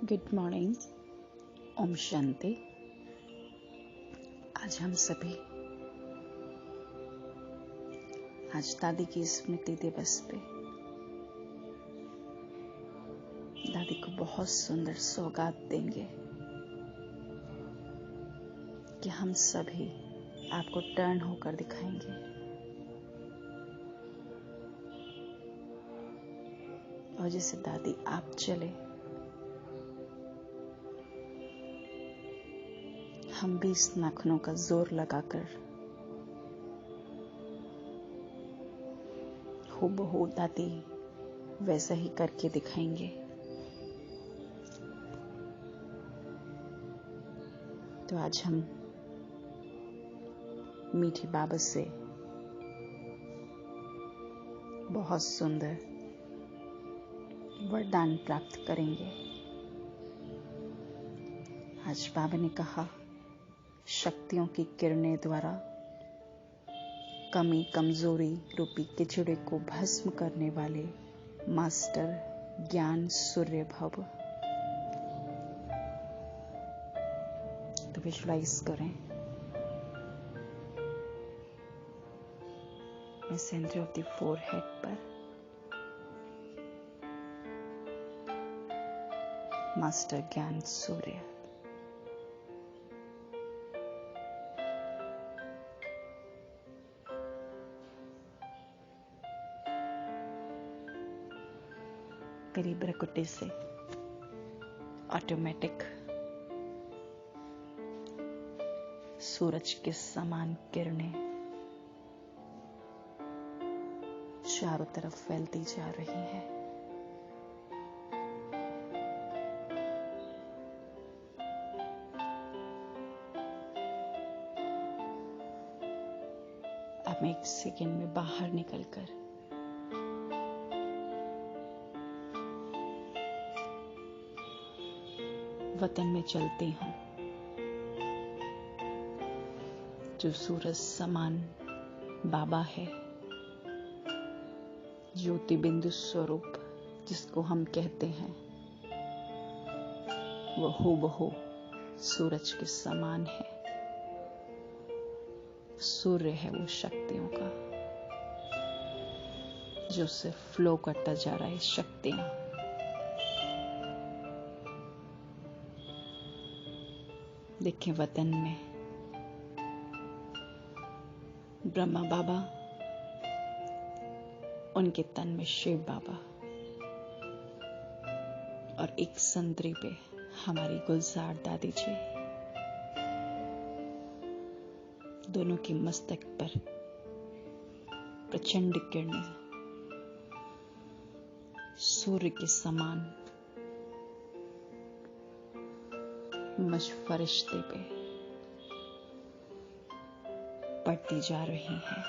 Good morning. Om Shanti. आज हम सभी आज दादी की स्मृति दिवस पे दादी को बहुत सुंदर सौगात देंगे कि हम सभी आपको टर्न होकर दिखाएंगे। और जैसे दादी आप चले, हम भी इस नाखूनों का जोर लगाकर हूबहू दादी वैसा ही करके दिखाएंगे। तो आज हम मीठी बाबा से बहुत सुंदर वरदान प्राप्त करेंगे। आज बाबा ने कहा, शक्तियों की किरणें द्वारा कमी कमजोरी रूपी किचड़े को भस्म करने वाले मास्टर ज्ञान सूर्य भव। तो विजुलाइज करें, मैं सेंटर ऑफ द फोरहेड पर मास्टर ज्ञान सूर्य मेरी ब्रकुटी से ऑटोमेटिक सूरज के समान किरणें चारों तरफ फैलती जा रही हैं। अब मैं 1 सेकेंड में बाहर निकलकर वतन में चलती हूँ, जो सूरज समान बाबा है, ज्योति बिंदु स्वरूप जिसको हम कहते हैं, वो हूबहू सूरज के समान है। सूर्य है वो शक्तियों का, जो सिर्फ फ्लो करता जा रहा है। शक्तियां देखें, वतन में ब्रह्मा बाबा, उनके तन में शिव बाबा, और एक संतरी पे हमारी गुलजार दादी जी। दोनों की मस्तक पर प्रचंड किरणें सूर्य के समान मुझ फरिश्ते पे पड़ती जा रही हैं।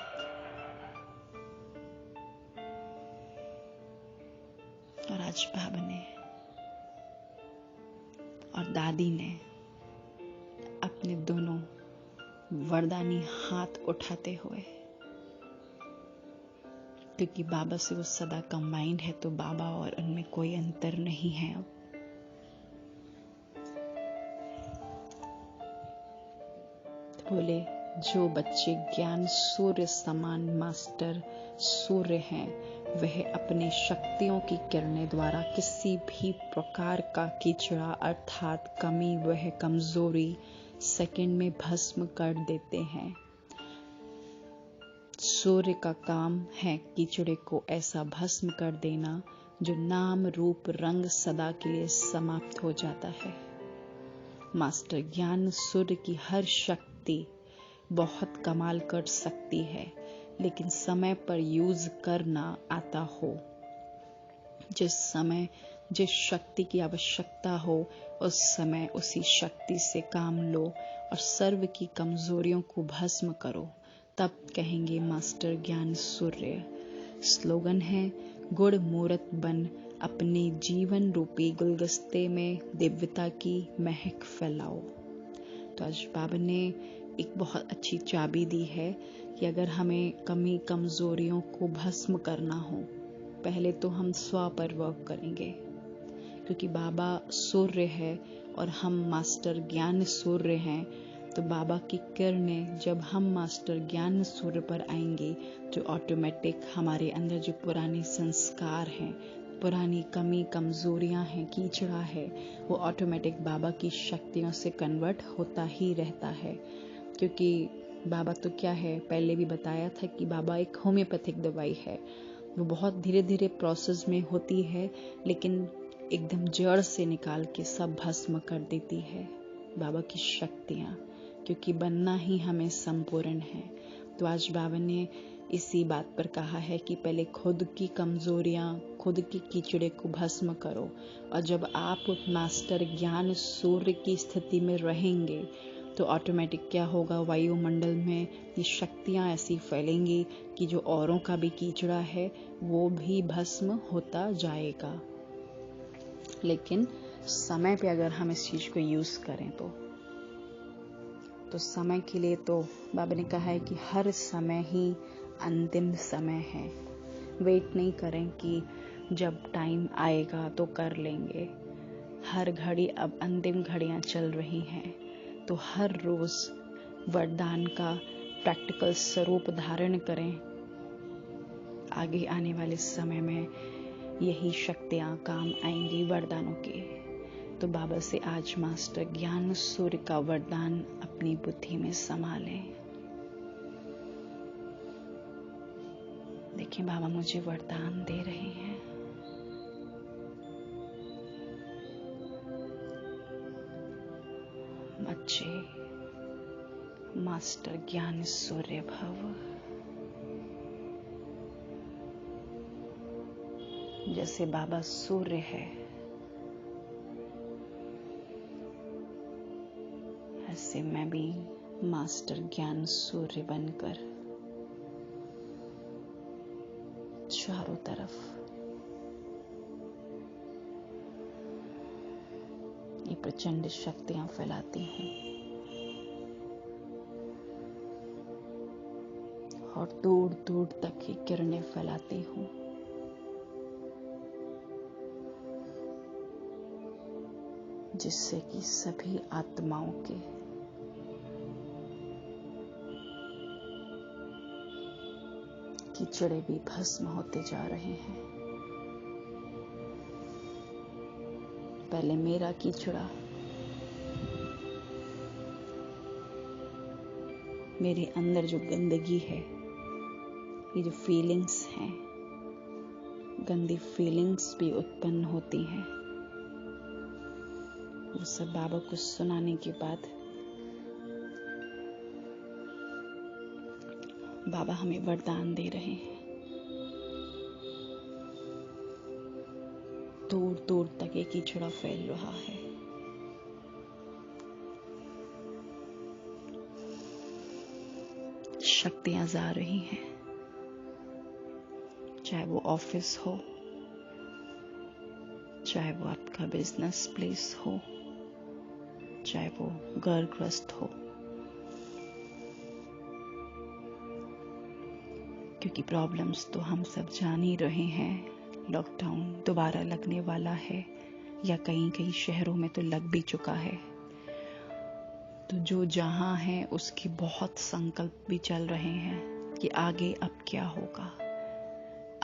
और आज बाबा ने और दादी ने अपने दोनों वरदानी हाथ उठाते हुए, क्योंकि बाबा से वो सदा कंबाइंड है, तो बाबा और उनमें कोई अंतर नहीं है। अब बोले, जो बच्चे ज्ञान सूर्य समान मास्टर सूर्य हैं, वह अपने शक्तियों की किरणें द्वारा किसी भी प्रकार का कीचड़ा अर्थात कमी वह कमजोरी सेकंड में भस्म कर देते हैं। सूर्य का काम है कीचड़े को ऐसा भस्म कर देना जो नाम रूप रंग सदा के लिए समाप्त हो जाता है। मास्टर ज्ञान सूर्य की हर शक्ति बहुत कमाल कर सकती है, लेकिन समय पर यूज करना आता हो। जिस समय जिस शक्ति की आवश्यकता हो, उस समय उसी शक्ति से काम लो और सर्व की कमजोरियों को भस्म करो, तब कहेंगे मास्टर ज्ञान सूर्य। स्लोगन है, गुड़ मूरत बन अपने जीवन रूपी गुलदस्ते में दिव्यता की महक फैलाओ। तो आज बाबा ने एक बहुत अच्छी चाबी दी है कि अगर हमें कमी कमजोरियों को भस्म करना हो, पहले तो हम स्व पर वर्क करेंगे, क्योंकि बाबा सूर्य है और हम मास्टर ज्ञान सूर्य हैं। तो बाबा की किरणें जब हम मास्टर ज्ञान सूर्य पर आएंगे तो ऑटोमेटिक हमारे अंदर जो पुराने संस्कार हैं, पुरानी कमी कमजोरियां हैं, कीचड़ा है, वो ऑटोमेटिक बाबा की शक्तियों से कन्वर्ट होता ही रहता है। क्योंकि बाबा तो क्या है, पहले भी बताया था कि बाबा एक होम्योपैथिक दवाई है। वो बहुत धीरे धीरे प्रोसेस में होती है, लेकिन एकदम जड़ से निकाल के सब भस्म कर देती है बाबा की शक्तियाँ, क्योंकि बनना ही हमें संपूर्ण है। तो आज बाबा ने इसी बात पर कहा है कि पहले खुद की कमजोरियां, खुद की कीचड़े को भस्म करो, और जब आप मास्टर ज्ञान सूर्य की स्थिति में रहेंगे तो ऑटोमेटिक क्या होगा, वायुमंडल में ये शक्तियां ऐसी फैलेंगी कि जो औरों का भी कीचड़ा है वो भी भस्म होता जाएगा। लेकिन समय पे अगर हम इस चीज को यूज करें तो समय के लिए तो बाबा ने कहा है कि हर समय ही अंतिम समय है। वेट नहीं करें कि जब टाइम आएगा तो कर लेंगे। हर घड़ी अब अंतिम घड़ियां चल रही हैं, तो हर रोज वरदान का प्रैक्टिकल स्वरूप धारण करें। आगे आने वाले समय में यही शक्तियां काम आएंगी वरदानों की। तो बाबा से आज मास्टर ज्ञान सूर्य का वरदान अपनी बुद्धि में समा लें। देखिए बाबा मुझे वरदान दे रहे हैं। बच्चे मास्टर ज्ञान सूर्य भव। जैसे बाबा सूर्य है, ऐसे मैं भी मास्टर ज्ञान सूर्य बनकर चारों तरफ ये प्रचंड शक्तियां फैलाती हूँ और दूर दूर तक ही किरणें फैलाती हूँ, जिससे कि सभी आत्माओं के कीचड़े भी भस्म होते जा रहे हैं। पहले मेरा कीचड़ा, मेरे अंदर जो गंदगी है, ये जो फीलिंग्स हैं, गंदी फीलिंग्स भी उत्पन्न होती हैं, वो सब बाबा को सुनाने के बाद बाबा हमें वरदान दे रहे हैं। दूर दूर तक एक कीचड़ा फैल रहा है। शक्तियां जा रही हैं, चाहे वो ऑफिस हो, चाहे वो आपका बिजनेस प्लेस हो, चाहे वो घर गृहस्थ हो, क्योंकि प्रॉब्लम्स तो हम सब जान ही रहे हैं। लॉकडाउन दोबारा लगने वाला है, या कई कई शहरों में तो लग भी चुका है। तो जो जहां है उसके बहुत संकल्प भी चल रहे हैं कि आगे अब क्या होगा,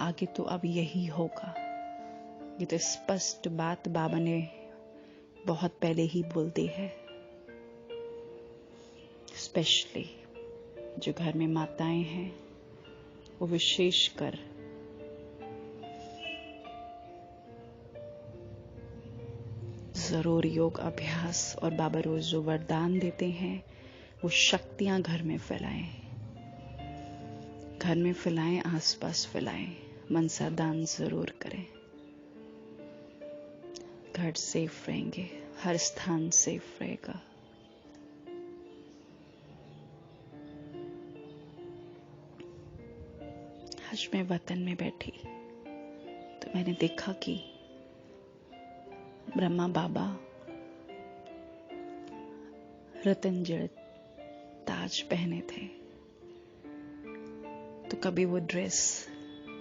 आगे तो अब यही होगा। ये तो स्पष्ट बात बाबा ने बहुत पहले ही बोल दी है। स्पेशली जो घर में माताएं हैं, वो विशेषकर जरूर योग अभ्यास और बाबा रोज जो वरदान देते हैं वो शक्तियां घर में फैलाएं, घर में फैलाएं, आसपास फैलाएं। मनसा दान जरूर करें। घर सेफ रहेंगे, हर स्थान सेफ रहेगा। आज मैं वतन में बैठी तो मैंने देखा कि ब्रह्मा बाबा रतन जड़ित ताज पहने थे, तो कभी वो ड्रेस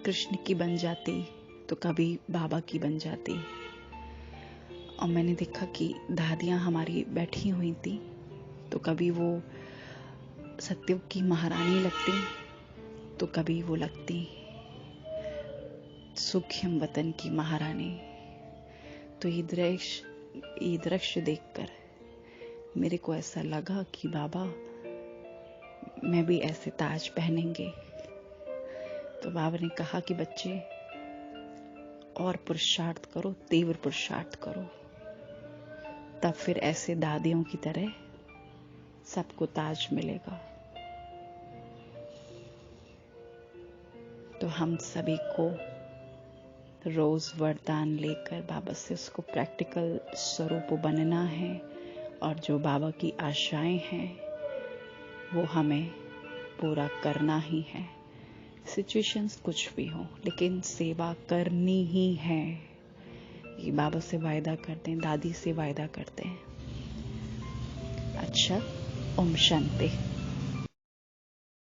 कृष्ण की बन जाती, तो कभी बाबा की बन जाती। और मैंने देखा कि दादियाँ हमारी बैठी हुई थी, तो कभी वो सत्ययुग की महारानी लगती, तो कभी वो लगती सूक्ष्म वतन की महारानी। तो ये दृश्य देखकर मेरे को ऐसा लगा कि बाबा मैं भी ऐसे ताज पहनेंगे। तो बाबा ने कहा कि बच्चे और पुरुषार्थ करो, तीव्र पुरुषार्थ करो, तब फिर ऐसे दादियों की तरह सबको ताज मिलेगा। तो हम सभी को रोज वरदान लेकर बाबा से उसको प्रैक्टिकल स्वरूप बनना है, और जो बाबा की आशाएं हैं वो हमें पूरा करना ही है। सिचुएशंस कुछ भी हो, लेकिन सेवा करनी ही है। ये बाबा से वायदा करते हैं, दादी से वायदा करते हैं। अच्छा, ओम शांति।